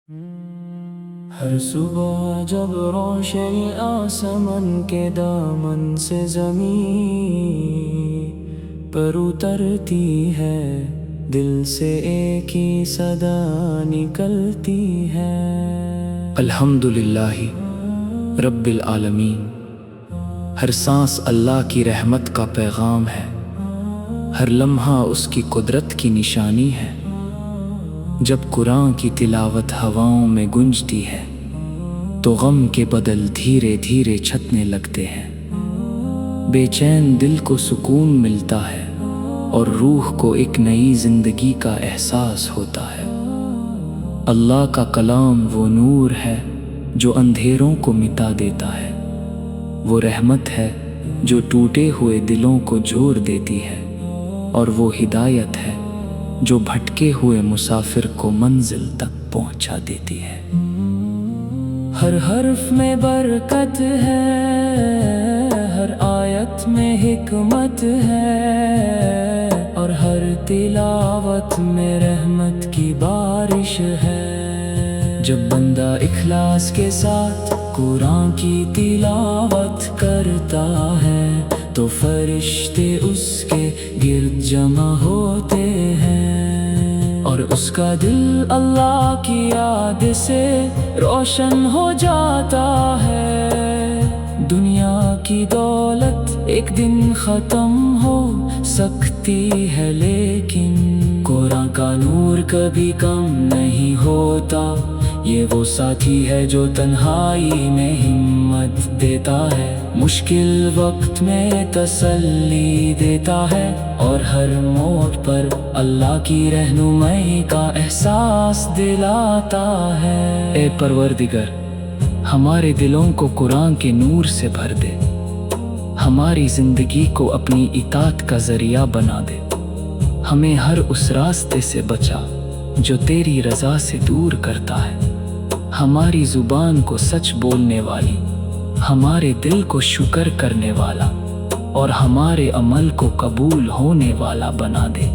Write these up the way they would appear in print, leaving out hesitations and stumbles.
ہر صبح جب روشنی آسمان کے دامن سے زمین پر اترتی ہے، دل سے ایک ہی صدا نکلتی ہے، الحمدللہ رب العالمین۔ ہر سانس اللہ کی رحمت کا پیغام ہے، ہر لمحہ اس کی قدرت کی نشانی ہے۔ جب قرآن کی تلاوت ہواؤں میں گونجتی ہے تو غم کے بدل دھیرے دھیرے چھٹنے لگتے ہیں، بے چین دل کو سکون ملتا ہے اور روح کو ایک نئی زندگی کا احساس ہوتا ہے۔ اللہ کا کلام وہ نور ہے جو اندھیروں کو مٹا دیتا ہے، وہ رحمت ہے جو ٹوٹے ہوئے دلوں کو جوڑ دیتی ہے، اور وہ ہدایت ہے جو بھٹکے ہوئے مسافر کو منزل تک پہنچا دیتی ہے۔ ہر حرف میں برکت ہے، ہر آیت میں حکمت ہے، اور ہر تلاوت میں رحمت کی بارش ہے۔ جب بندہ اخلاص کے ساتھ قرآن کی تلاوت کرتا ہے تو فرشتے اس کے گرد جمع ہوتے ہیں، اور اس کا دل اللہ کی یاد سے روشن ہو جاتا ہے۔ دنیا کی دولت ایک دن ختم ہو سکتی ہے، لیکن قرآن کا نور کبھی کم نہیں ہوتا۔ یہ وہ ساتھی ہے جو تنہائی میں ہمت دیتا ہے، مشکل وقت میں تسلی دیتا ہے، اور ہر موڑ پر اللہ کی رہنمائی کا احساس دلاتا ہے۔ اے پروردگار، ہمارے دلوں کو قرآن کے نور سے بھر دے، ہماری زندگی کو اپنی اطاعت کا ذریعہ بنا دے، ہمیں ہر اس راستے سے بچا جو تیری رضا سے دور کرتا ہے، ہماری زبان کو سچ بولنے والی، ہمارے دل کو شکر کرنے والا، اور ہمارے عمل کو قبول ہونے والا بنا دے۔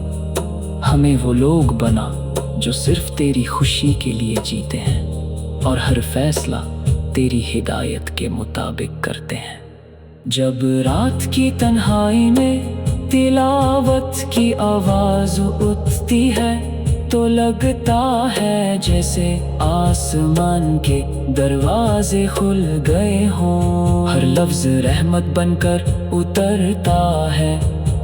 ہمیں وہ لوگ بنا جو صرف تیری خوشی کے لیے جیتے ہیں اور ہر فیصلہ تیری ہدایت کے مطابق کرتے ہیں۔ جب رات کی تنہائی میں تلاوت کی آواز اٹھتی ہے تو لگتا ہے جیسے آسمان کے دروازے کھل گئے ہوں، ہر لفظ رحمت بن کر اترتا ہے،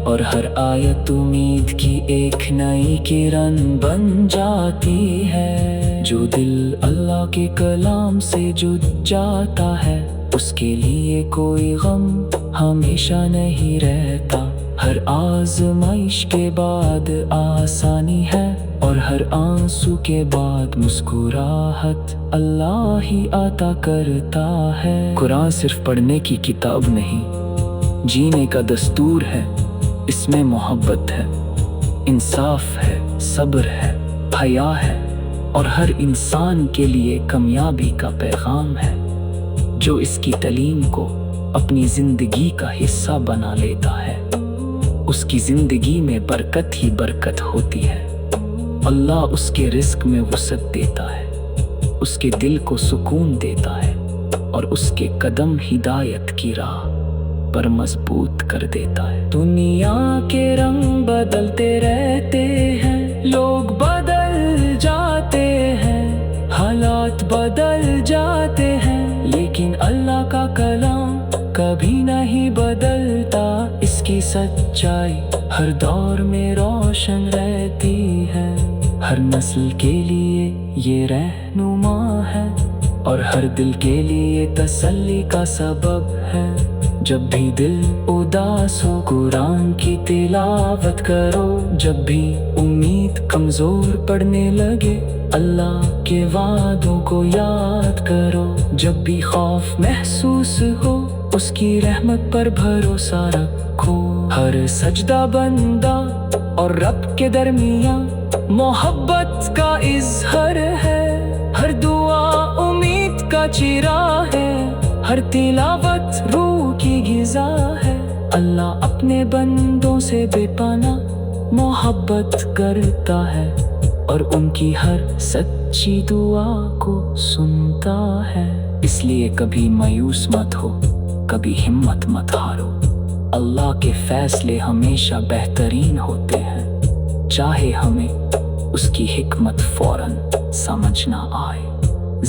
اور ہر آیت امید کی ایک نئی کرن بن جاتی ہے۔ جو دل اللہ کے کلام سے جڑ جاتا ہے اس کے لیے کوئی غم ہمیشہ نہیں رہتا۔ ہر آزمائش کے بعد آسانی ہے، اور ہر آنسو کے بعد مسکراہٹ اللہ ہی عطا کرتا ہے۔ قرآن صرف پڑھنے کی کتاب نہیں، جینے کا دستور ہے۔ اس میں محبت ہے، انصاف ہے، صبر ہے، حیا ہے، اور ہر انسان کے لیے کامیابی کا پیغام ہے۔ جو اس کی تعلیم کو اپنی زندگی کا حصہ بنا لیتا ہے اس کی زندگی میں برکت ہی برکت ہوتی ہے۔ اللہ اس کے رزق میں وسعت دیتا ہے، اس کے دل کو سکون دیتا ہے، اور اس کے قدم ہدایت کی راہ پر مضبوط کر دیتا ہے۔ دنیا کے رنگ بدلتے رہتے ہیں، لوگ بدل جاتے ہیں، حالات بدل جاتے ہیں، لیکن اللہ کا کلام کبھی نہیں بدلتا۔ اس کی سچائی ہر دور میں روشن رہتی ہے، ہر نسل کے لیے یہ رہنما ہے، اور ہر دل کے لیے تسلی کا سبب ہے۔ جب بھی دل اداس ہو قرآن کی تلاوت کرو، جب بھی امید کمزور پڑنے لگے اللہ کے وعدوں کو یاد کرو، جب بھی خوف محسوس ہو اس کی رحمت پر بھروسہ رکھو۔ ہر سجدہ بندہ اور رب کے درمیان محبت کا اظہار ہے، ہر دعا امید کا چراغ ہے، ہر تلاوت روح کی غذا ہے۔ اللہ اپنے بندوں سے بے پناہ محبت کرتا ہے، اور ان کی ہر سچی دعا کو سنتا ہے۔ اس لیے کبھی مایوس مت ہو، کبھی ہمت مت ہارو، اللہ کے فیصلے ہمیشہ بہترین ہوتے ہیں، چاہے ہمیں اس کی حکمت فوراً سمجھ نہ آئے۔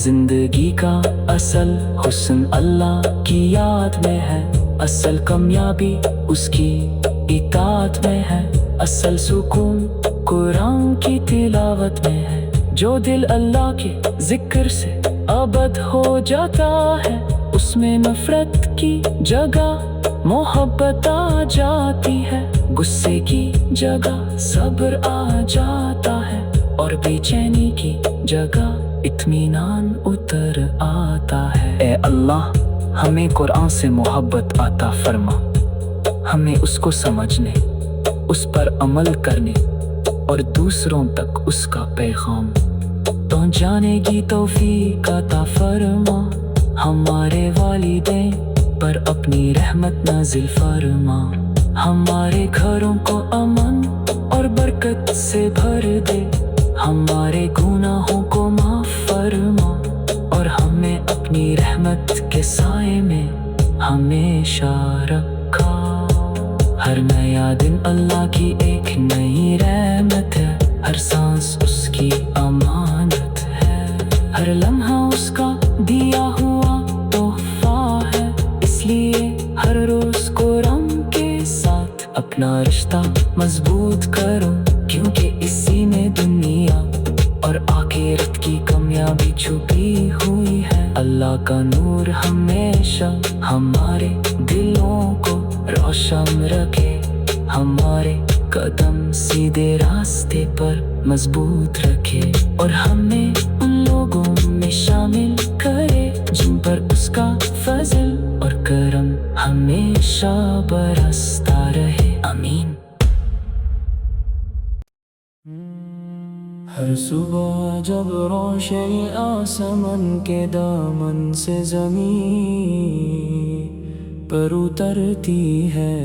زندگی کا اصل حسن اللہ کی یاد میں ہے، اصل کامیابی اس کی اطاعت میں ہے، اصل سکون قرآن کی تلاوت میں ہے۔ جو دل اللہ کے ذکر سے ابد ہو جاتا ہے، اس میں نفرت کی جگہ محبت آ جاتی ہے، غصے کی جگہ صبر آ جاتا ہے، اور بے چینی کی جگہ اطمینان اتر آتا ہے۔ اے اللہ، ہمیں قرآن سے محبت عطا فرما، ہمیں اس کو سمجھنے، اس پر عمل کرنے اور دوسروں تک اس کا پیغام پہنچانے کی توفیق عطا فرما۔ ہمارے والدین پر اپنی رحمت نازل فرما، ہمارے گھروں کو امن اور برکت سے بھر دے، ہمارے گناہوں کو معاف فرما، اور ہمیں اپنی رحمت کے سائے میں ہمیشہ رکھا۔ ہر نیا دن اللہ کی ایک نئی رحمت ہے، ہر سانس اس کی امانت ہے، ہر لمحہ اس کا دیا ہوا تحفہ ہے۔ اس لیے ہر روز قرآن کے ساتھ اپنا رشتہ مضبوط کرو، کیونکہ اسی میں دنیا اور آخرت کی کامیابی چھپی ہوئی ہے۔ اللہ کا نور ہمیشہ ہمارے دلوں کو روشن رکھے، ہمارے قدم سیدھے راستے پر مضبوط رکھے، اور ہمیں ان لوگوں میں شامل کرے جن پر اس کا فضل اور کرم ہمیشہ برستا رہے، آمین۔ ہر صبح جب روشنی آسمان کے دامن سے زمین پر اترتی ہے،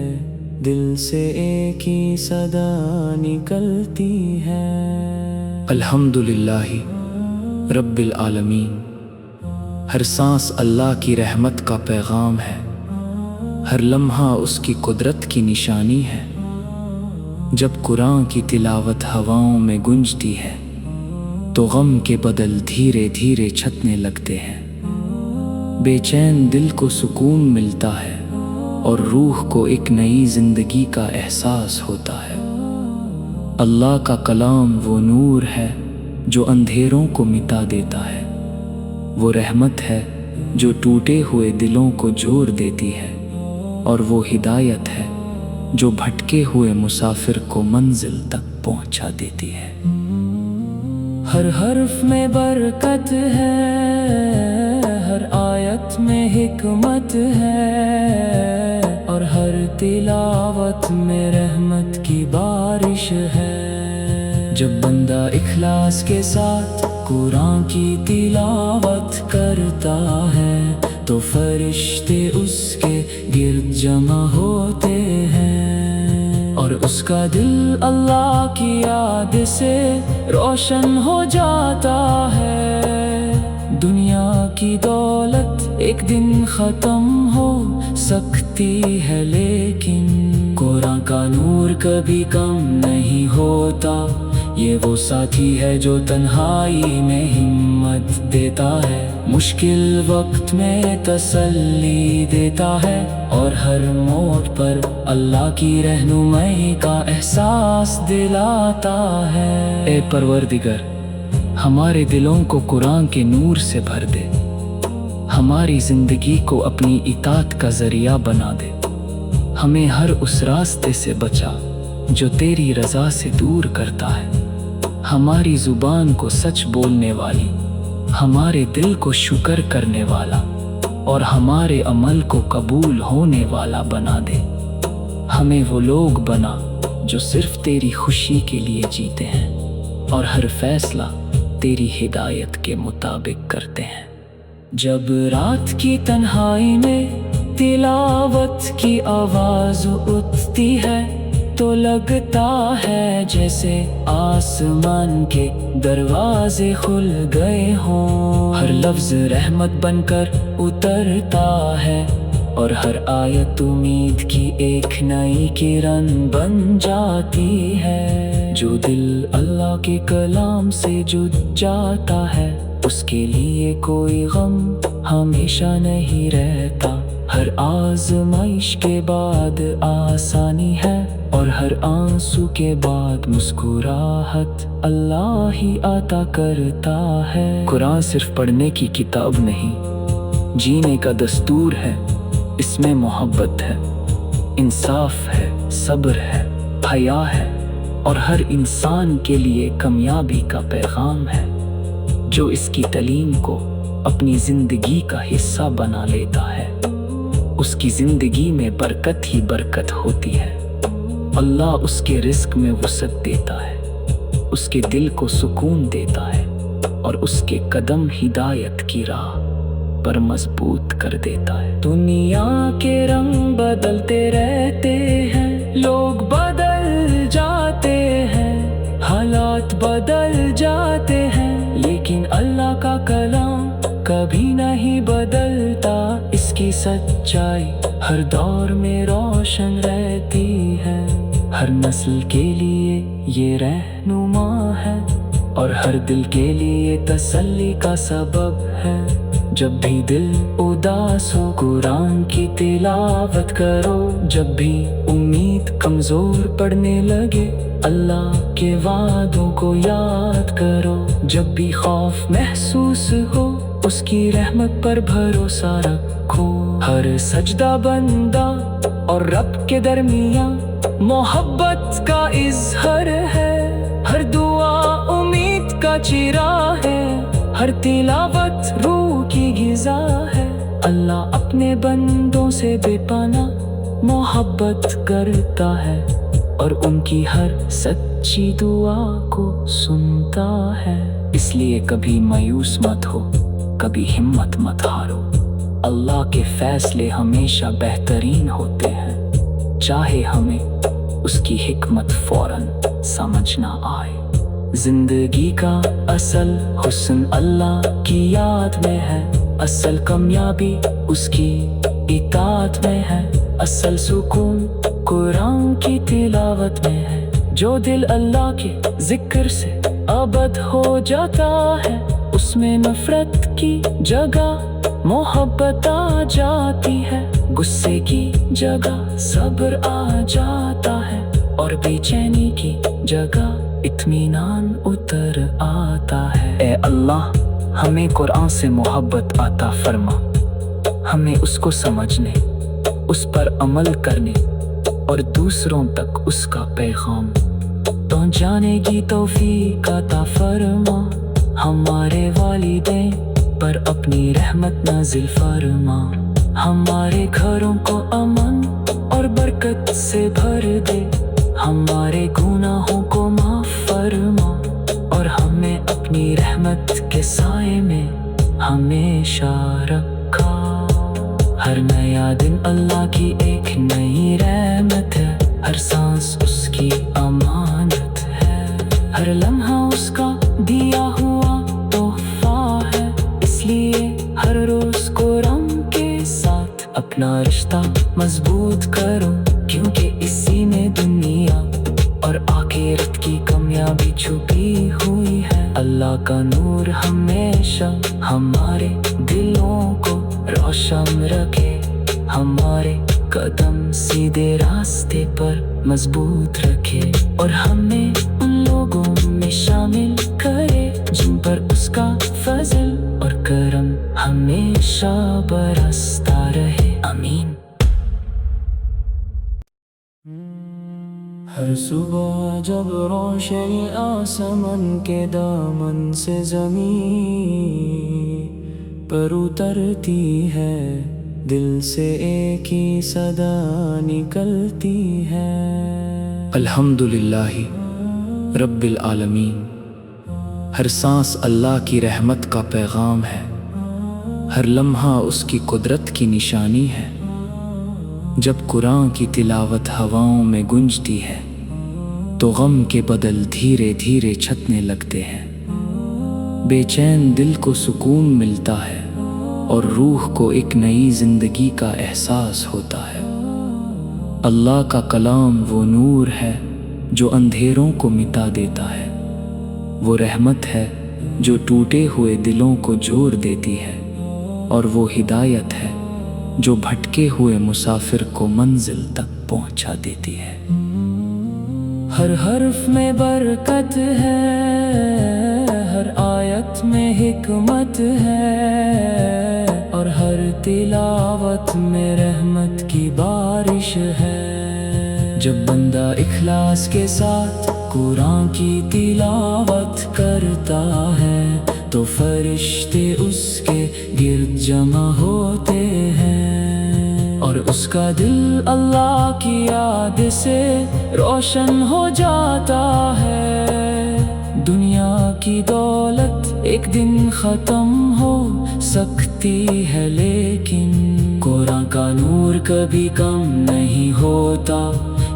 دل سے ایک ہی صدا نکلتی ہے، الحمدللہ رب العالمین۔ ہر سانس اللہ کی رحمت کا پیغام ہے، ہر لمحہ اس کی قدرت کی نشانی ہے۔ جب قرآن کی تلاوت ہواؤں میں گونجتی ہے تو غم کے بدل دھیرے دھیرے چھٹنے لگتے ہیں، بے چین دل کو سکون ملتا ہے اور روح کو ایک نئی زندگی کا احساس ہوتا ہے۔ اللہ کا کلام وہ نور ہے جو اندھیروں کو مٹا دیتا ہے، وہ رحمت ہے جو ٹوٹے ہوئے دلوں کو جوڑ دیتی ہے، اور وہ ہدایت ہے جو بھٹکے ہوئے مسافر کو منزل تک پہنچا دیتی ہے۔ ہر حرف میں برکت ہے، ہر آیت میں حکمت ہے، اور ہر تلاوت میں رحمت کی بارش ہے۔ جب بندہ اخلاص کے ساتھ قرآن کی تلاوت کرتا ہے تو فرشتے اس کے گرد جمع ہوتے ہیں، اور اس کا دل اللہ کی یاد سے روشن ہو جاتا ہے۔ دنیا کی دولت ایک دن ختم ہو سکتی ہے، لیکن قرآن کا نور کبھی کم نہیں ہوتا۔ یہ وہ ساتھی ہے جو تنہائی میں ہمت دیتا ہے، مشکل وقت میں تسلی دیتا ہے، اور ہر موڑ پر اللہ کی رہنمائی کا احساس دلاتا ہے۔ اے پروردگار، ہمارے دلوں کو قرآن کے نور سے بھر دے، ہماری زندگی کو اپنی اطاعت کا ذریعہ بنا دے، ہمیں ہر اس راستے سے بچا جو تیری رضا سے دور کرتا ہے، ہماری زبان کو سچ بولنے والی، ہمارے دل کو شکر کرنے والا، اور ہمارے عمل کو قبول ہونے والا بنا دے۔ ہمیں وہ لوگ بنا جو صرف تیری خوشی کے لیے جیتے ہیں اور ہر فیصلہ تیری ہدایت کے مطابق کرتے ہیں۔ جب رات کی تنہائی میں تلاوت کی آواز اٹھتی ہے تو لگتا ہے جیسے آسمان کے دروازے کھل گئے ہوں۔ ہر لفظ رحمت بن کر اترتا ہے، اور ہر آیت امید کی ایک نئی کرن بن جاتی ہے۔ جو دل اللہ کے کلام سے جڑ جاتا ہے، اس کے لیے کوئی غم ہمیشہ نہیں رہتا۔ ہر آزمائش کے بعد آسانی ہے، اور ہر آنسو کے بعد مسکراہٹ اللہ ہی عطا کرتا ہے۔ قرآن صرف پڑھنے کی کتاب نہیں، جینے کا دستور ہے۔ اس میں محبت ہے، انصاف ہے، صبر ہے، حیا ہے، اور ہر انسان کے لیے کامیابی کا پیغام ہے۔ جو اس کی تعلیم کو اپنی زندگی کا حصہ بنا لیتا ہے، اس کی زندگی میں برکت ہی برکت ہوتی ہے۔ اللہ اس کے رزق میں وسعت دیتا ہے، اس کے دل کو سکون دیتا ہے، اور اس کے قدم ہدایت کی راہ پر مضبوط کر دیتا ہے۔ دنیا کے رنگ بدلتے رہتے ہیں، لوگ بدل جاتے ہیں، حالات بدل جاتے ہیں، لیکن اللہ کا کلام کبھی نہیں بدلتا۔ اس کی سچائی ہر دور میں روشن رہتی ہے، ہر نسل کے لیے یہ رہنما ہے، اور ہر دل کے لیے تسلی کا سبب ہے۔ جب بھی دل اداس ہو قرآن کی تلاوت کرو، جب بھی امید کمزور پڑنے لگے اللہ کے وعدوں کو یاد کرو، جب بھی خوف محسوس ہو اس کی رحمت پر بھروسہ رکھو۔ ہر سجدہ بندہ اور رب کے درمیان محبت کا اظہار ہے، ہر دعا امید کا چراغ ہے، ہر تلاوت روح کی غذا ہے۔ اللہ اپنے بندوں سے بے پناہ محبت کرتا ہے، اور ان کی ہر سچی دعا کو سنتا ہے۔ اس لیے کبھی مایوس مت ہو، کبھی ہمت مت ہارو۔ اللہ کے فیصلے ہمیشہ بہترین ہوتے ہیں، چاہے ہمیں اس کی حکمت فوراً سمجھ نہ آئے۔ زندگی کا اصل حسن اللہ کی یاد میں ہے، اصل کامیابی اس کی اطاعت میں ہے، اصل سکون قرآن کی تلاوت میں ہے۔ جو دل اللہ کے ذکر سے ابد ہو جاتا ہے، اس میں نفرت کی جگہ محبت آ جاتی ہے، غصے کی جگہ صبر آ جاتا ہے، اور بے چینی کی جگہ اطمینان اتر آتا ہے۔ اے اللہ، ہمیں قرآن سے محبت عطا فرما، ہمیں اس کو سمجھنے، اس پر عمل کرنے اور دوسروں تک اس کا پیغام پہنچانے کی توفیق عطا فرما۔ ہمارے والدین پر اپنی رحمت نازل فرما، ہمارے گھروں کو امن اور برکت سے بھر دے، ہمارے گناہوں کو معاف فرما، اور ہمیں اپنی رحمت کے سائے میں ہمیشہ رکھا۔ ہر نیا دن اللہ کی ایک نئی رحمت ہے، ہر سانس اس کی امانت ہے، ہر لمحہ اس کا دیا ہوا تحفہ ہے۔ اس لیے ہر روز قرآن کے ساتھ اپنا رشتہ مضبوط کرو، کیونکہ اسی میں دنیا اور آخرت کی کامیابی چھپی ہوئی ہے۔ اللہ کا نور ہمیشہ ہمارے دلوں کو روشن رکھے، ہمارے قدم سیدھے راستے پر مضبوط رکھے، اور ہمیں ان لوگوں میں شامل کرے جن پر اس کا فضل اور کرم ہمیشہ برستا رہے، آمین۔ ہر صبح جب روشنی آسمان کے دامن سے زمین پر اترتی ہے، دل سے ایک ہی صدا نکلتی ہے، الحمدللہ رب العالمین۔ ہر سانس اللہ کی رحمت کا پیغام ہے، ہر لمحہ اس کی قدرت کی نشانی ہے۔ جب قرآن کی تلاوت ہواؤں میں گونجتی ہے، تو غم کے بدل دھیرے دھیرے چھٹنے لگتے ہیں۔ بے چین دل کو سکون ملتا ہے اور روح کو ایک نئی زندگی کا احساس ہوتا ہے۔ اللہ کا کلام وہ نور ہے جو اندھیروں کو مٹا دیتا ہے، وہ رحمت ہے جو ٹوٹے ہوئے دلوں کو جوڑ دیتی ہے، اور وہ ہدایت ہے جو بھٹکے ہوئے مسافر کو منزل تک پہنچا دیتی ہے۔ ہر حرف میں برکت ہے، ہر آیت میں حکمت ہے، اور ہر تلاوت میں رحمت کی بارش ہے۔ جب بندہ اخلاص کے ساتھ قرآن کی تلاوت کرتا ہے تو فرشتے اس کے گرد جمع ہوتے ہیں، اور اس کا دل اللہ کی یاد سے روشن ہو جاتا ہے۔ دنیا کی دولت ایک دن ختم ہو سکتی ہے، لیکن قرآن کا نور کبھی کم نہیں ہوتا۔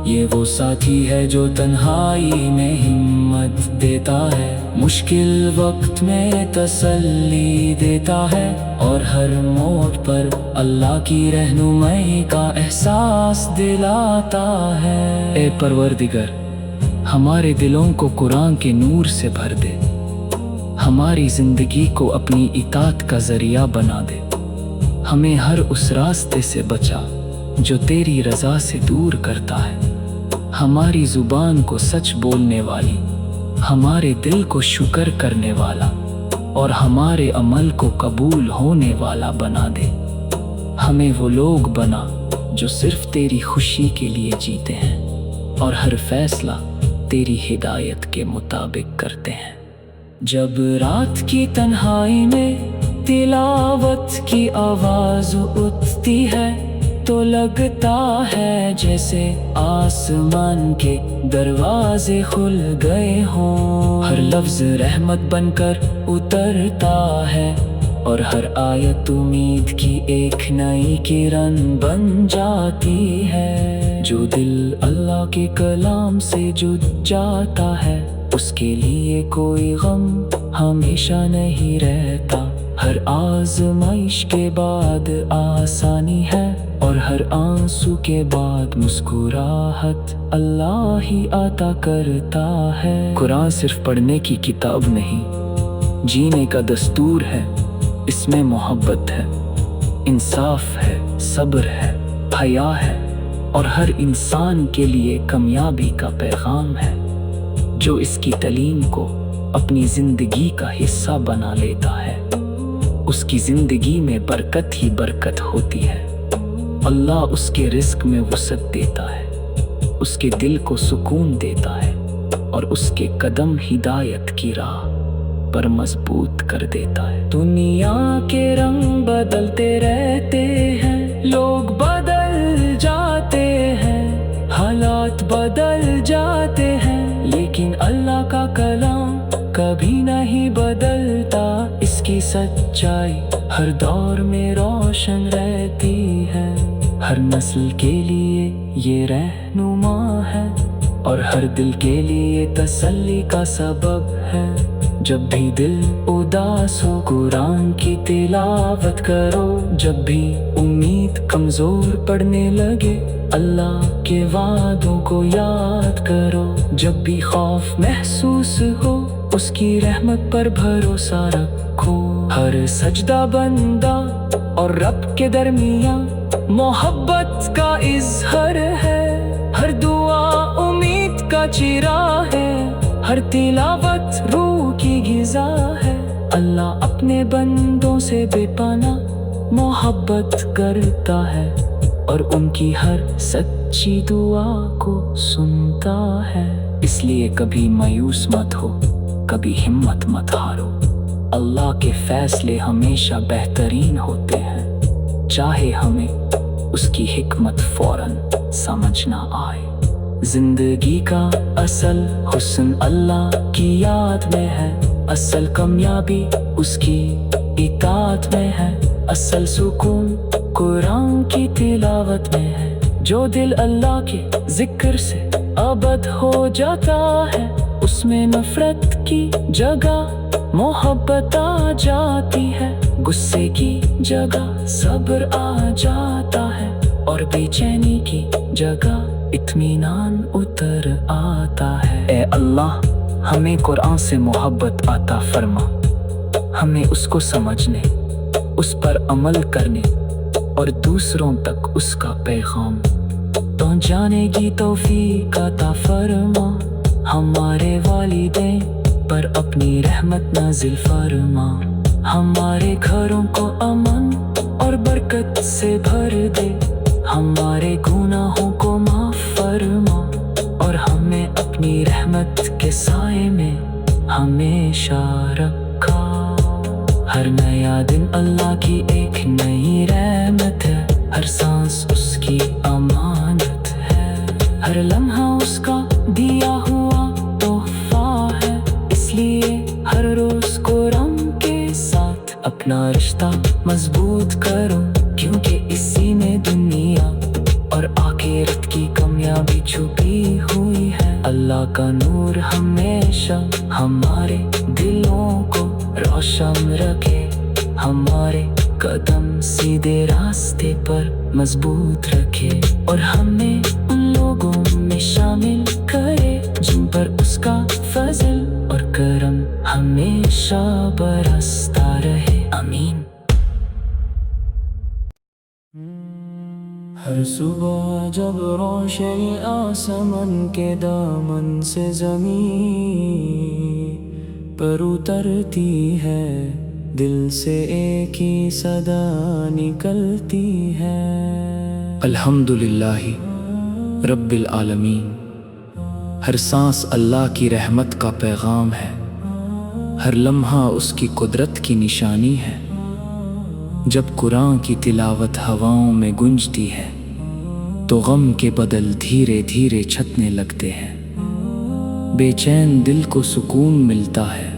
یہ وہ ساتھی ہے جو تنہائی میں ہمت دیتا ہے، مشکل وقت میں تسلی دیتا ہے، اور ہر موڑ پر اللہ کی رہنمائی کا احساس دلاتا ہے۔ اے پروردگار، ہمارے دلوں کو قرآن کے نور سے بھر دے، ہماری زندگی کو اپنی اطاعت کا ذریعہ بنا دے، ہمیں ہر اس راستے سے بچا جو تیری رضا سے دور کرتا ہے، ہماری زبان کو سچ بولنے والی، ہمارے دل کو شکر کرنے والا، اور ہمارے عمل کو قبول ہونے والا بنا دے۔ ہمیں وہ لوگ بنا جو صرف تیری خوشی کے لیے جیتے ہیں اور ہر فیصلہ تیری ہدایت کے مطابق کرتے ہیں۔ جب رات کی تنہائی میں تلاوت کی آواز اٹھتی ہے تو لگتا ہے جیسے آسمان کے دروازے کھل گئے ہوں، ہر لفظ رحمت بن کر اترتا ہے، اور ہر آیت امید کی ایک نئی کرن بن جاتی ہے۔ جو دل اللہ کے کلام سے جڑ جاتا ہے اس کے لیے کوئی غم ہمیشہ نہیں رہتا، ہر آزمائش کے بعد آسانی ہے، اور ہر آنسو کے بعد مسکراہٹ اللہ ہی عطا کرتا ہے۔ قرآن صرف پڑھنے کی کتاب نہیں، جینے کا دستور ہے۔ اس میں محبت ہے، انصاف ہے، صبر ہے، حیا ہے، اور ہر انسان کے لیے کامیابی کا پیغام ہے۔ جو اس کی تعلیم کو اپنی زندگی کا حصہ بنا لیتا ہے اس کی زندگی میں برکت ہی برکت ہوتی ہے۔ اللہ اس کے رزق میں وسعت دیتا ہے، اس کے دل کو سکون دیتا ہے، اور اس کے قدم ہدایت کی راہ پر مضبوط کر دیتا ہے۔ دنیا کے رنگ بدلتے رہتے ہیں، لوگ بدل جاتے ہیں، حالات بدل جاتے ہیں، لیکن اللہ کا کلام کبھی نہیں بدلتا۔ اس کی سچائی ہر دور میں روشن رہتی ہے، ہر نسل کے لیے یہ رہنما ہے، اور ہر دل کے لیے تسلی کا سبب ہے۔ جب بھی دل اداس ہو قرآن کی تلاوت کرو، جب بھی امید کمزور پڑنے لگے اللہ کے وعدوں کو یاد کرو، جب بھی خوف محسوس ہو اس کی رحمت پر بھروسہ رکھو۔ ہر سجدہ بندہ اور رب کے درمیان محبت کا اظہار ہے، ہر دعا امید کا چراغ ہے، ہر تلاوت روح کی غذا ہے۔ اللہ اپنے بندوں سے بے پناہ محبت کرتا ہے، اور ان کی ہر سچی دعا کو سنتا ہے۔ اس لیے کبھی مایوس مت ہو، کبھی ہمت مت ہارو، اللہ کے فیصلے ہمیشہ بہترین ہوتے ہیں، چاہے ہمیں اس کی حکمت فوراً سمجھ نہ آئے۔ زندگی کا اصل حسن اللہ کی یاد میں ہے، اصل کامیابی اس کی اطاعت میں ہے، اصل سکون قرآن کی تلاوت میں ہے۔ جو دل اللہ کے ذکر سے ابد ہو جاتا ہے، اس میں نفرت کی جگہ محبت آ جاتی ہے، غصے کی جگہ صبر آ جاتا ہے، اور بے چینی کی جگہ اطمینان اتر آتا ہے۔ اے اللہ، ہمیں قرآن سے محبت عطا فرما، ہمیں اس کو سمجھنے، اس پر عمل کرنے اور دوسروں تک اس کا پیغام پہنچانے کی توفیق عطا فرما۔ ہمارے والدین پر اپنی رحمت نازل فرما، ہمارے گھروں کو امن اور برکت سے بھر دے، ہمارے گناہوں کو معاف فرما، اور ہمیں اپنی رحمت کے سائے میں ہمیشہ رکھا۔ ہر نیا دن اللہ کی ایک نئی رحمت ہے، ہر سانس اس کی امانت ہے، ہر لمحہ اس کا دیا ہوا تحفہ ہے، اس لیے ہر روز قرآن کے ساتھ اپنا رشتہ مضبوط کرو، کیونکہ اسی میں دنیا اور آخرت کی کامیابی چھپی ہوئی ہے۔ اللہ کا نور ہمیشہ ہمارے دلوں کو روشن رکھے، ہمارے قدم سیدھے راستے پر مضبوط رکھے، اور ہمیں ان لوگوں میں شامل کرے جن پر اس کا فضل اور کرم ہمیشہ برستا رہے، آمین۔ ہر صبح جب روشنی آسمان کے دامن سے زمین پر اترتی ہے، دل سے ایک ہی صدا نکلتی ہے، الحمدللہ رب العالمین۔ ہر سانس اللہ کی رحمت کا پیغام ہے، ہر لمحہ اس کی قدرت کی نشانی ہے۔ جب قرآن کی تلاوت ہواؤں میں گونجتی ہے تو غم کے بدل دھیرے دھیرے چھٹنے لگتے ہیں، بے چین دل کو سکون ملتا ہے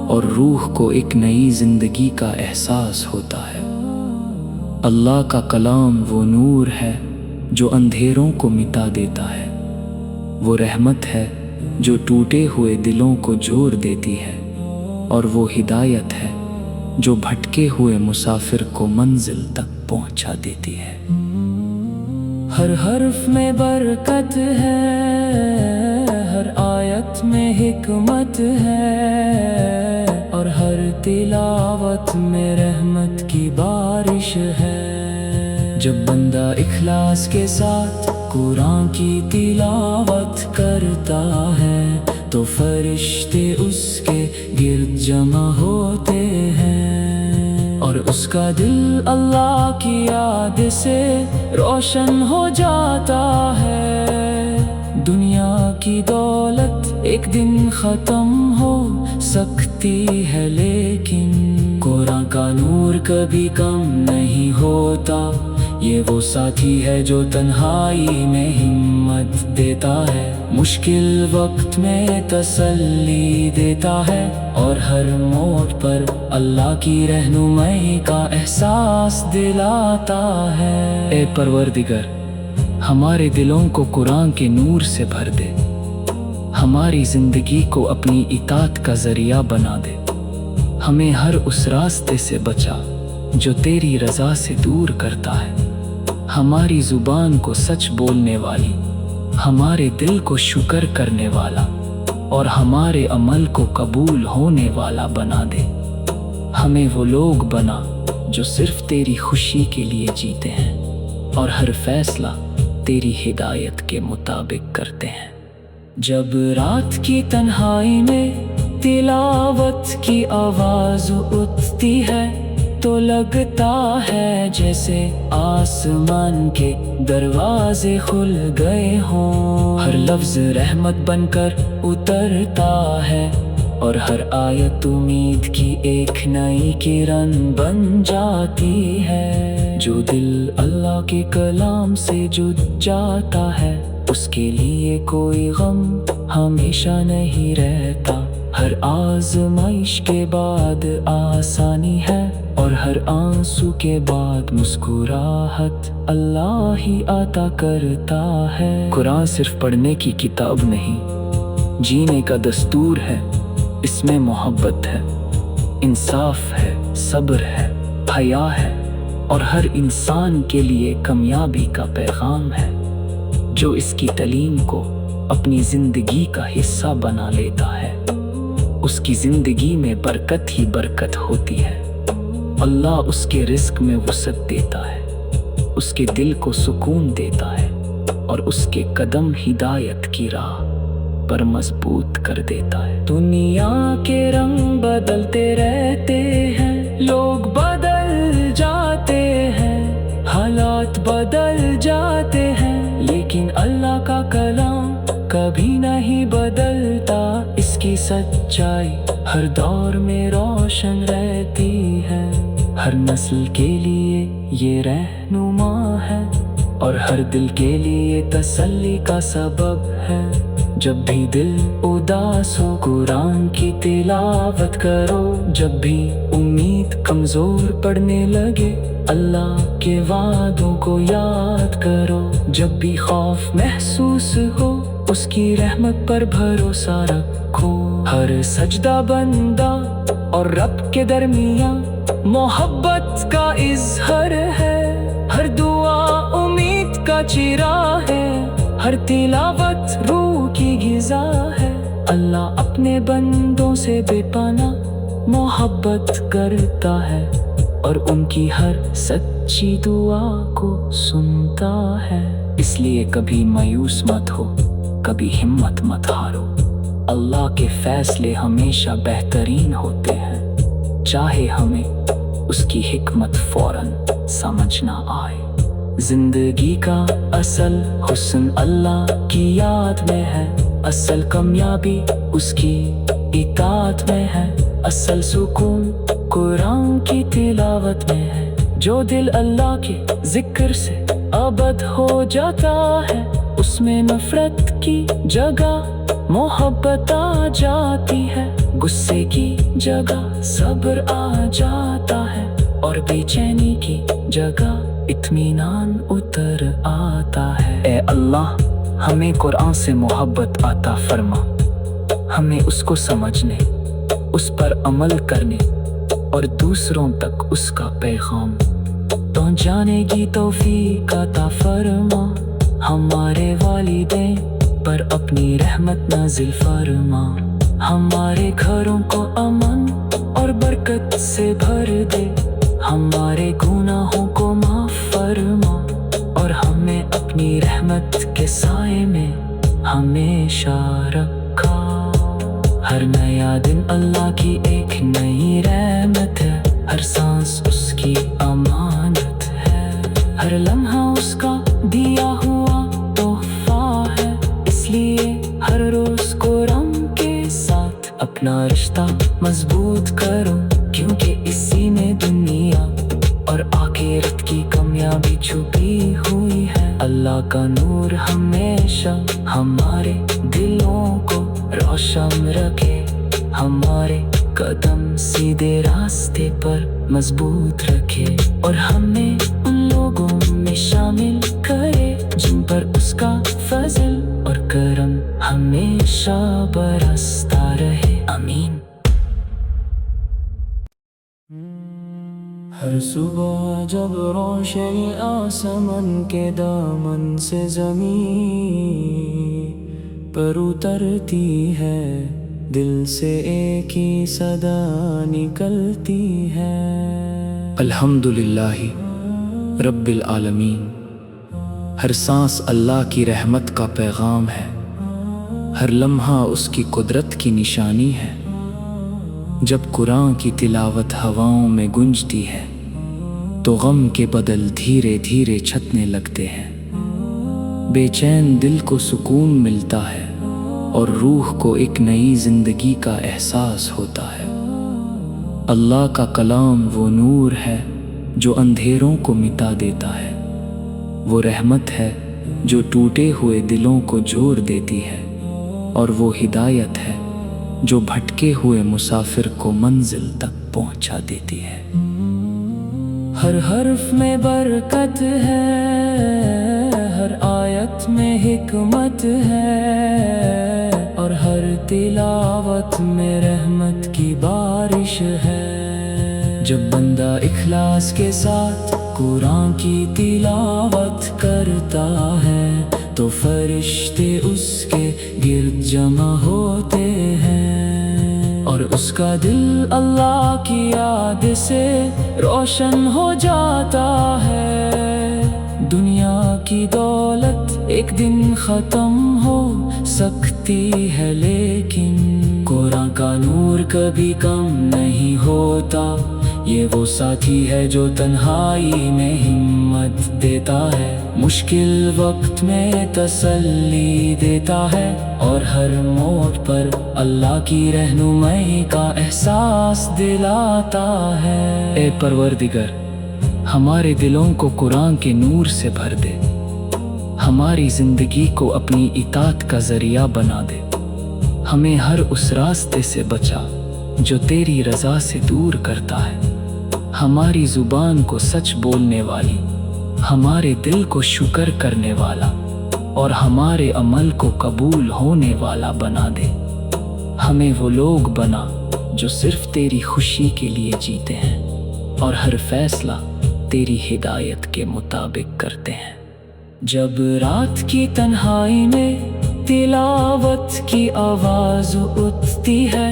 اور روح کو ایک نئی زندگی کا احساس ہوتا ہے۔ اللہ کا کلام وہ نور ہے جو اندھیروں کو مٹا دیتا ہے، وہ رحمت ہے جو ٹوٹے ہوئے دلوں کو جوڑ دیتی ہے، اور وہ ہدایت ہے جو بھٹکے ہوئے مسافر کو منزل تک پہنچا دیتی ہے۔ ہر حرف میں برکت ہے، ہر آیت میں حکمت ہے، اور ہر تلاوت میں رحمت کی بارش ہے۔ جب بندہ اخلاص کے ساتھ قرآن کی تلاوت کرتا ہے تو فرشتے اس کے گرد جمع ہوتے ہیں، اور اس کا دل اللہ کی یاد سے روشن ہو جاتا ہے۔ دنیا کی دولت ایک دن ختم ہو سکتی ہے، لیکن قرآن کا نور کبھی کم نہیں ہوتا۔ یہ وہ ساتھی ہے جو تنہائی میں ہمت دیتا ہے، مشکل وقت میں تسلی دیتا ہے، اور ہر موڑ پر اللہ کی رہنمائی کا احساس دلاتا ہے۔ اے پروردگار، ہمارے دلوں کو قرآن کے نور سے بھر دے، ہماری زندگی کو اپنی اطاعت کا ذریعہ بنا دے، ہمیں ہر اس راستے سے بچا جو تیری رضا سے دور کرتا ہے، ہماری زبان کو سچ بولنے والی، ہمارے دل کو شکر کرنے والا، اور ہمارے عمل کو قبول ہونے والا بنا دے۔ ہمیں وہ لوگ بنا جو صرف تیری خوشی کے لیے جیتے ہیں اور ہر فیصلہ تیری ہدایت کے مطابق کرتے ہیں۔ جب رات کی تنہائی میں تلاوت کی آواز اٹھتی ہے تو لگتا ہے جیسے آسمان کے دروازے کھل گئے ہوں، ہر لفظ رحمت بن کر اترتا ہے، اور ہر آیت امید کی ایک نئی کرن بن جاتی ہے۔ جو دل اللہ کے کلام سے جڑ جاتا ہے اس کے لیے کوئی غم ہمیشہ نہیں رہتا۔ ہر آزمائش کے بعد آسانی ہے، اور ہر آنسو کے بعد مسکراہٹ اللہ ہی عطا کرتا ہے۔ قرآن صرف پڑھنے کی کتاب نہیں، جینے کا دستور ہے۔ اس میں محبت ہے، انصاف ہے، صبر ہے، حیا ہے، اور ہر انسان کے لیے کامیابی کا پیغام ہے۔ جو اس کی تعلیم کو اپنی زندگی کا حصہ بنا لیتا ہے، اس کی زندگی میں برکت ہی برکت ہوتی ہے۔ اللہ اس کے رزق میں وسعت دیتا ہے، اس کے دل کو سکون دیتا ہے، اور اس کے قدم ہدایت کی راہ پر مضبوط کر دیتا ہے۔ دنیا کے رنگ بدلتے رہتے ہیں، لوگ بدل جاتے ہیں، حالات بدل جاتے ہیں، لیکن اللہ کا کلام کبھی نہیں بدلتا۔ اس کی سچائی ہر دور میں روشن رہتی ہے، ہر نسل کے لیے یہ رہنما ہے، اور ہر دل کے لیے تسلی کا سبب ہے۔ جب بھی دل اداس ہو قرآن کی تلاوت کرو، جب بھی امید کمزور پڑنے لگے اللہ کے وعدوں کو یاد کرو، جب بھی خوف محسوس ہو اس کی رحمت پر بھروسہ رکھو۔ ہر سجدہ بندہ اور رب کے درمیان محبت کا اظہار ہے، ہر دعا امید کا چراغ ہے، ہر تلاوت روح کی غذا ہے۔ اللہ اپنے بندوں سے بے پناہ محبت کرتا ہے، اور ان کی ہر سچی دعا کو سنتا ہے۔ اس لیے کبھی مایوس مت ہو، کبھی ہمت مت ہارو، اللہ کے فیصلے ہمیشہ بہترین ہوتے ہیں، چاہے ہمیں اس کی حکمت فوراً سمجھ نہ آئے۔ زندگی کا اصل حسن اللہ کی یاد میں ہے، اصل کامیابی اس کی اطاعت میں ہے، اصل سکون قرآن کی تلاوت میں ہے۔ جو دل اللہ کے ذکر سے ابد ہو جاتا ہے، اس میں نفرت کی جگہ محبت آ جاتی ہے، غصے کی جگہ صبر آ جاتا ہے، اور بے چینی کی جگہ اطمینان اتر آتا ہے۔ اے اللہ، ہمیں قرآن سے محبت عطا فرما، ہمیں اس کو سمجھنے، اس پر عمل کرنے اور دوسروں تک اس کا پیغام پہنچانے کی توفیق عطا فرما۔ ہمارے والدین پر اپنی رحمت نازل فرما، ہمارے گھروں کو امن اور برکت سے بھر دے، ہمارے گناہوں کو معاف فرما، اور ہمیں اپنی رحمت کے سائے میں ہمیشہ رکھا۔ ہر نیا دن اللہ کی ایک نئی رحمت ہے، ہر سانس اس کی امانت ہے، ہر لمحہ اس کا دیا ہوا تحفہ ہے۔ اس لیے ہر روز قرآن کے ساتھ اپنا رشتہ مضبوط کرو، کیونکہ اسی میں دنیا اور آخرت کی کامیابی چھپی ہوئی ہے۔ اللہ کا نور ہمیشہ ہمارے دلوں کو روشن رکھے، ہمارے قدم سیدھے راستے پر مضبوط رکھے، اور ہمیں ان لوگوں میں شامل کرے جن پر اس کا فضل اور کرم ہمیشہ برستا رہے، آمین۔ ہر صبح جب روشنی آسمان کے دامن سے زمین پر اترتی ہے، دل سے ایک ہی صدا نکلتی ہے، الحمدللہ رب العالمین۔ ہر سانس اللہ کی رحمت کا پیغام ہے، ہر لمحہ اس کی قدرت کی نشانی ہے۔ جب قرآن کی تلاوت ہواؤں میں گونجتی ہے تو غم کے بدل دھیرے دھیرے چھٹنے لگتے ہیں، بے چین دل کو سکون ملتا ہے، اور روح کو ایک نئی زندگی کا احساس ہوتا ہے۔ اللہ کا کلام وہ نور ہے جو اندھیروں کو مٹا دیتا ہے، وہ رحمت ہے جو ٹوٹے ہوئے دلوں کو جوڑ دیتی ہے، اور وہ ہدایت ہے جو بھٹکے ہوئے مسافر کو منزل تک پہنچا دیتی ہے۔ ہر حرف میں برکت ہے، ہر آیت میں حکمت ہے، اور ہر تلاوت میں رحمت کی بارش ہے۔ جب بندہ اخلاص کے ساتھ قرآن کی تلاوت کرتا ہے تو فرشتے اس کے گرد جمع ہوتے ہیں، اور اس کا دل اللہ کی یاد سے روشن ہو جاتا ہے۔ دنیا کی دولت ایک دن ختم ہو سکتی ہے، لیکن قرآن کا نور کبھی کم نہیں ہوتا۔ یہ وہ ساتھی ہے جو تنہائی میں ہمت دیتا ہے، مشکل وقت میں تسلی دیتا ہے، اور ہر موڑ پر اللہ کی رہنمائی کا احساس دلاتا ہے۔ اے پروردگار، ہمارے دلوں کو قرآن کے نور سے بھر دے، ہماری زندگی کو اپنی اطاعت کا ذریعہ بنا دے، ہمیں ہر اس راستے سے بچا جو تیری رضا سے دور کرتا ہے، ہماری زبان کو سچ بولنے والی، ہمارے دل کو شکر کرنے والا، اور ہمارے عمل کو قبول ہونے والا بنا دے۔ ہمیں وہ لوگ بنا جو صرف تیری خوشی کے لیے جیتے ہیں اور ہر فیصلہ تیری ہدایت کے مطابق کرتے ہیں۔ جب رات کی تنہائی میں تلاوت کی آواز اٹھتی ہے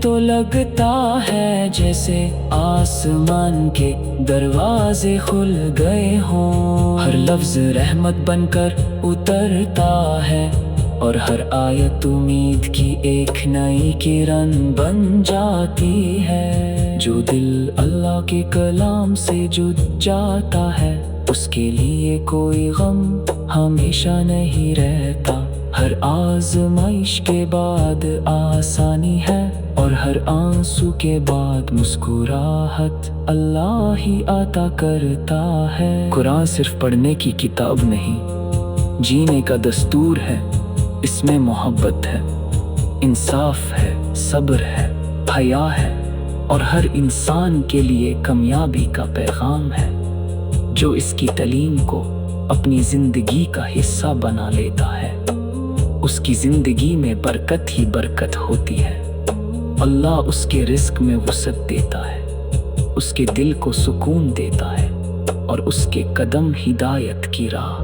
تو لگتا ہے جیسے آسمان کے دروازے کھل گئے ہوں، ہر لفظ رحمت بن کر اترتا ہے، اور ہر آیت امید کی ایک نئی کرن بن جاتی ہے۔ جو دل اللہ کے کلام سے جڑ جاتا ہے اس کے لیے کوئی غم ہمیشہ نہیں رہتا، ہر آزمائش کے بعد آسانی ہے، اور ہر آنسو کے بعد مسکراہٹ اللہ ہی عطا کرتا ہے۔ قرآن صرف پڑھنے کی کتاب نہیں، جینے کا دستور ہے۔ اس میں محبت ہے، انصاف ہے، صبر ہے، حیا ہے، اور ہر انسان کے لیے کامیابی کا پیغام ہے۔ جو اس کی تعلیم کو اپنی زندگی کا حصہ بنا لیتا ہے اس کی زندگی میں برکت ہی برکت ہوتی ہے۔ اللہ اس کے رزق میں وسعت دیتا ہے، اس کے دل کو سکون دیتا ہے، اور اس کے قدم ہدایت کی راہ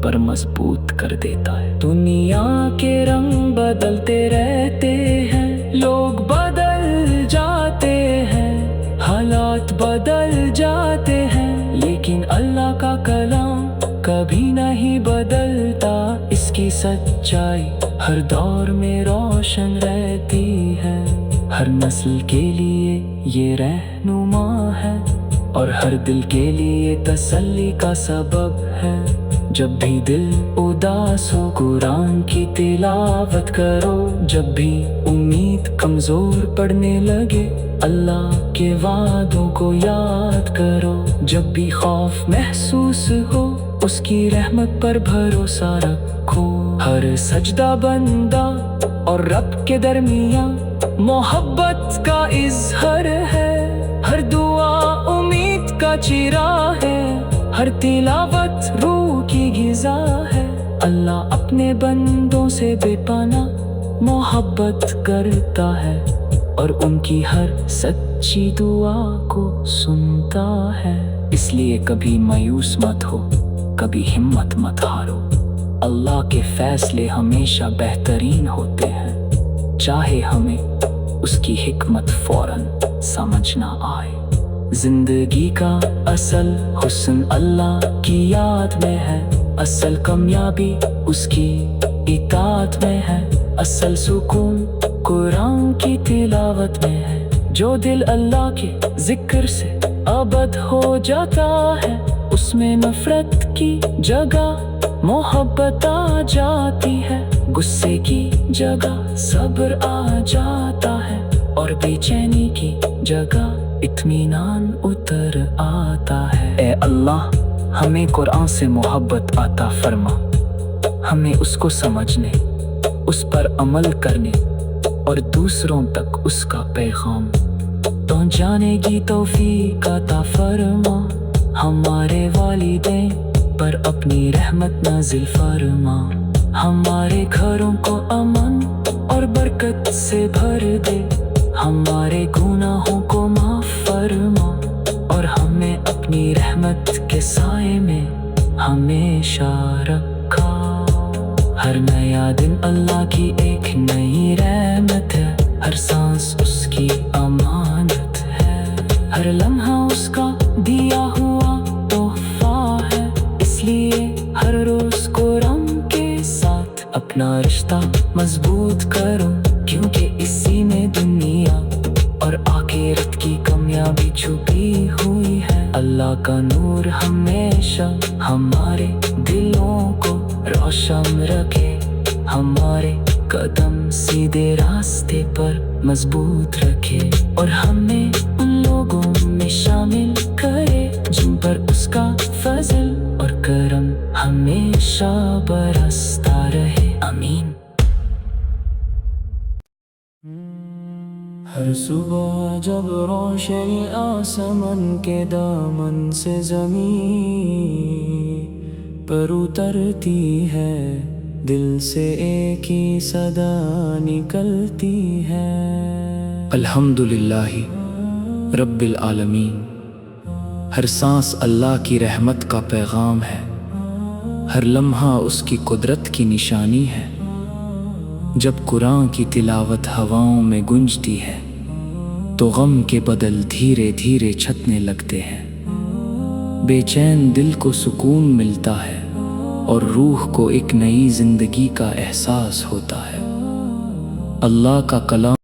پر مضبوط کر دیتا ہے۔ دنیا کے رنگ بدلتے رہتے ہیں، لوگ بدل جاتے ہیں، حالات بدل جاتے ہیں، لیکن اللہ کا کلام کبھی نہیں بدلتا۔ اس کی سچائی ہر دور میں روشن رہتی ہے، ہر نسل کے لیے یہ رہنما ہے، اور ہر دل کے لیے تسلی کا سبب ہے۔ جب بھی دل اداس ہو قرآن کی تلاوت کرو، جب بھی امید کمزور پڑنے لگے اللہ کے وعدوں کو یاد کرو، جب بھی خوف محسوس ہو اس کی رحمت پر بھروسہ رکھو۔ ہر سجدہ بندہ اور رب کے درمیان محبت کا اظہار ہے، ہر دعا امید کا چراغ ہے، ہر تلاوت روح کی غذا ہے۔ اللہ اپنے بندوں سے بے پناہ محبت کرتا ہے، اور ان کی ہر سچی دعا کو سنتا ہے۔ اس لیے کبھی مایوس مت ہو، کبھی ہمت مت ہارو، اللہ کے فیصلے ہمیشہ بہترین ہوتے ہیں، چاہے ہمیں اس کی حکمت فوراً سمجھ نہ آئے۔ زندگی کا اصل حسن اللہ کی یاد میں ہے، اصل کامیابی اس کی اطاعت میں ہے، اصل سکون قرآن کی تلاوت میں ہے۔ جو دل اللہ کے ذکر سے ابد ہو جاتا ہے اس میں نفرت کی جگہ محبت آ جاتی ہے، غصے کی جگہ صبر آ جاتا ہے، اور بے چینی کی جگہ اطمینان اتر آتا ہے۔ اے اللہ، ہمیں قرآن سے محبت عطا فرما، ہمیں اس کو سمجھنے، اس پر عمل کرنے اور دوسروں تک اس کا پیغام پہنچانے کی توفیق عطا فرما۔ ہمارے والدین پر اپنی رحمت نازل فرما، ہمارے گھروں کو امن اور برکت سے بھر دے، ہمارے گناہوں کو معاف فرما اور ہمیں اپنی رحمت کے سائے میں ہمیشہ رکھا۔ ہر نیا دن اللہ کی ایک نئی رحمت ہے، ہر سانس اس کی امانت ہے، ہر لمحہ اس کا دیا ہوا تحفہ ہے، اس لیے ہر روز قرآن کے ساتھ اپنا رشتہ مضبوط کرو، کیونکہ اسی میں دنیا اور آخرت کی کامیابی چھپی ہوئی ہے۔ اللہ کا نور ہمیشہ ہمارے دلوں کو روشن رکھے، ہمارے قدم سیدھے راستے پر مضبوط رکھے اور ہمیں ان لوگوں میں شامل کرے جن پر اس کا فضل اور کرم ہمیشہ برستا رہے، آمین۔ ہر صبح جب روشنی آسمان کے دامن سے زمین پر اترتی ہے، دل سے ایک ہی صدا نکلتی ہے، الحمدللہ رب العالمین۔ ہر سانس اللہ کی رحمت کا پیغام ہے، ہر لمحہ اس کی قدرت کی نشانی ہے۔ جب قرآن کی تلاوت ہواؤں میں گونجتی ہے تو غم کے بدل دھیرے دھیرے چھٹنے لگتے ہیں، بے چین دل کو سکون ملتا ہے اور روح کو ایک نئی زندگی کا احساس ہوتا ہے۔ اللہ کا کلام